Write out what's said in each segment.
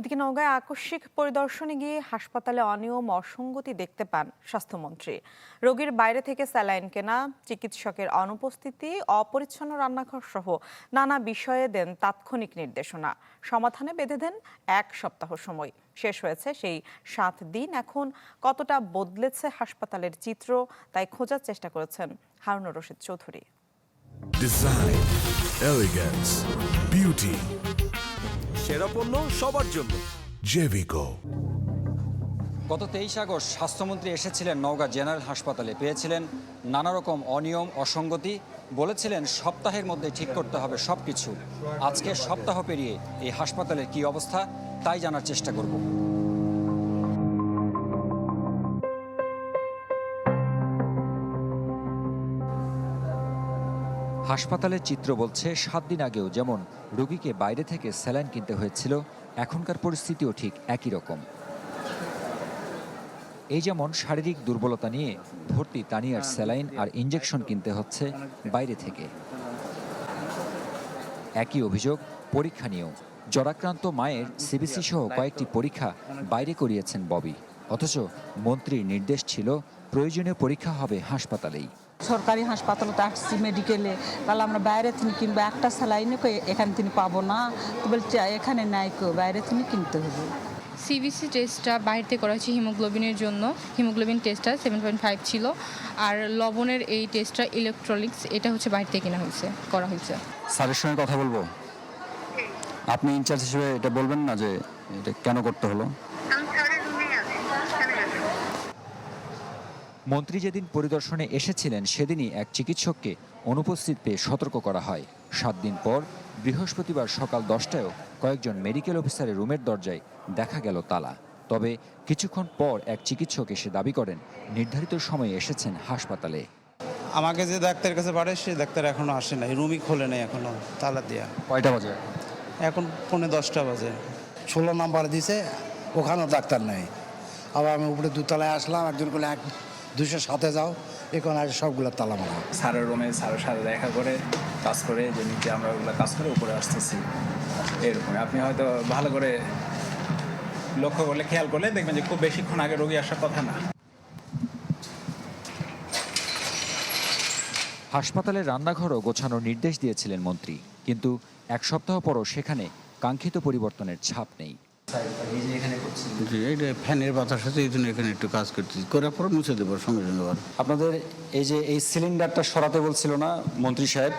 এদিকে নওগাঁয় আকস্মিক পরিদর্শনে গিয়ে হাসপাতালে অনিয়ম অসঙ্গতি দেখতে পান স্বাস্থ্যমন্ত্রী। রোগীর বাইরে থেকে স্যালাইন কেনা, চিকিৎসকের অনুপস্থিতি, অপরিচ্ছন্ন রান্নাঘর সহ নানা বিষয়ে দেন তাৎক্ষণিক নির্দেশনা। সমাধানে বেঁধে দেন 1 সপ্তাহ সময়। শেষ হয়েছে সেই 7 দিন। এখন কতটা বদলেছে হাসপাতালের চিত্র, তাই খোঁজার চেষ্টা করেছেন Harunur Rashid Chowdhury. Design, elegance, beauty, সেরা পণ্য সবার জন্য জেভিকো। গত 23 আগস্ট স্বাস্থ্যমন্ত্রী এসেছিলেন নওগাঁ জেনারেল হাসপাতালে, পেয়েছিলেন নানা রকম অনিয়ম অসঙ্গতি, বলেছিলেন সপ্তাহের মধ্যে ঠিক করতে হবে সবকিছু। আজকে সপ্তাহ পেরিয়ে এই হাসপাতালের কি অবস্থা তাই জানার চেষ্টা করব। হাসপাতালের চিত্র বলছে 7 দিন আগেও যেমন রোগীকে বাইরে থেকে স্যালাইন কিনতে হয়েছিল, এখনকার পরিস্থিতিও ঠিক একই রকম। এই যেমন শারীরিক দুর্বলতা নিয়ে ভর্তি তানিয়ার স্যালাইন আর ইঞ্জেকশন কিনতে হচ্ছে বাইরে থেকে। একই অভিযোগ পরীক্ষা নিয়েও। জ্বরাক্রান্ত মায়ের সিবিসি সহ কয়েকটি পরীক্ষা বাইরে করিয়েছেন ববি, অথচ মন্ত্রীর নির্দেশ ছিল প্রয়োজনীয় পরীক্ষা হবে হাসপাতালেই। সরকারি হাসপাতালে তো আসছি মেডিকেলে, তাহলে আমরা বাইরে থেকে কিনবো, একটা স্যালাইনে এখানে তিনি পাবো না, তো বলছে এখানে নাই কো, বাইরে থেকে কিনতে হবে। সিবিসি টেস্টটা বাইরে থেকে করা হয়েছে হিমোগ্লোবিনের জন্য। হিমোগ্লোবিন টেস্টটা 7.5 ছিল, আর লবণের এই টেস্টটা ইলেকট্রলিক্স, এটা হচ্ছে বাইরে থেকে করা হয়েছে। স্যারের সঙ্গে কথা বলবো, আপনি ইনচার্জ হিসেবে এটা বলবেন না যে এটা কেন করতে হলো? মন্ত্রী যেদিন পরিদর্শনে এসেছিলেন সেদিনই এক চিকিৎসককে অনুপস্থিত পেয়ে সতর্ক করা হয়। 7 দিন পর বৃহস্পতিবার সকাল 10টায়ও কয়েকজন মেডিকেল অফিসারের রুমের দরজায় দেখা গেল তালা। তবে কিছুক্ষণ পর এক চিকিৎসক এসে দাবি করেন নির্ধারিত সময়ে এসেছেন হাসপাতালে। আমাকে যে ডাক্তারের কাছে পাঠায় সে ডাক্তার এখনো আসে নাই, রুমই খোলে নাই এখনো, তালা দিয়া। কয়টা বাজে? এখন 10:45 বাজে। 16 নাম্বার দিছে, ওখানেও ডাক্তার নেই। আবার আমি উপরে 2তলায় আসলাম, একজন বলে 207-এ যাও, এখন আর সবগুলো তালা মারা। স্যারের রুমে স্যারের সাথে দেখা করে কাজ করে যে নিচে আমরা ওগুলো কাজ করে উপরে আসতেছি, এরকম। আপনি হয়তো ভালো করে লক্ষ্য করলে খেয়াল করলে দেখবেন যে খুব বেশিক্ষণ আগে রোগী আসার কথা না। হাসপাতালের রান্নাঘরও গোছানোর নির্দেশ দিয়েছিলেন মন্ত্রী, কিন্তু 1 সপ্তাহ পরও সেখানে কাঙ্ক্ষিত পরিবর্তনের ছাপ নেই। ফ্যানের বাতার সাথে এই জন্য এখানে একটু কাজ করতেছি, করার পর মুছে দেবো সঙ্গে সঙ্গে। আপনাদের এই যে এই সিলিন্ডারটা সরাতে বলছিল না মন্ত্রী সাহেব?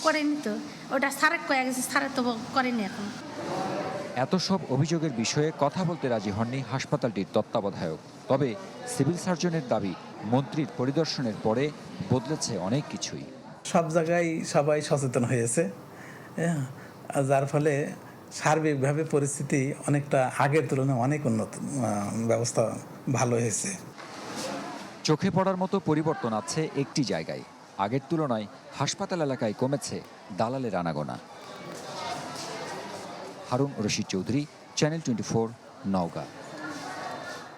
করেনি তো, ওটা স্যারের কয়ে গেছে, স্যারের তো করেনি এখন। এত সব অভিযোগের বিষয়ে কথা বলতে রাজি হননি হাসপাতালটির তত্ত্বাবধায়ক। তবে সিভিল সার্জনের দাবি, মন্ত্রীর পরিদর্শনের পরে বদলেছে অনেক কিছুই। সব জায়গায় সবাই সচেতন হয়েছে, যার ফলে সার্বিকভাবে পরিস্থিতি অনেকটা আগের তুলনায় অনেক উন্নত, ব্যবস্থা ভালো হয়েছে। চোখে পড়ার মতো পরিবর্তন আছে একটি জায়গায়, আগের তুলনায় হাসপাতাল এলাকায় কমেছে দালালের আনাগোনা। হারুন রশিদ চৌধুরী, চ্যানেল 24, নওগাঁ।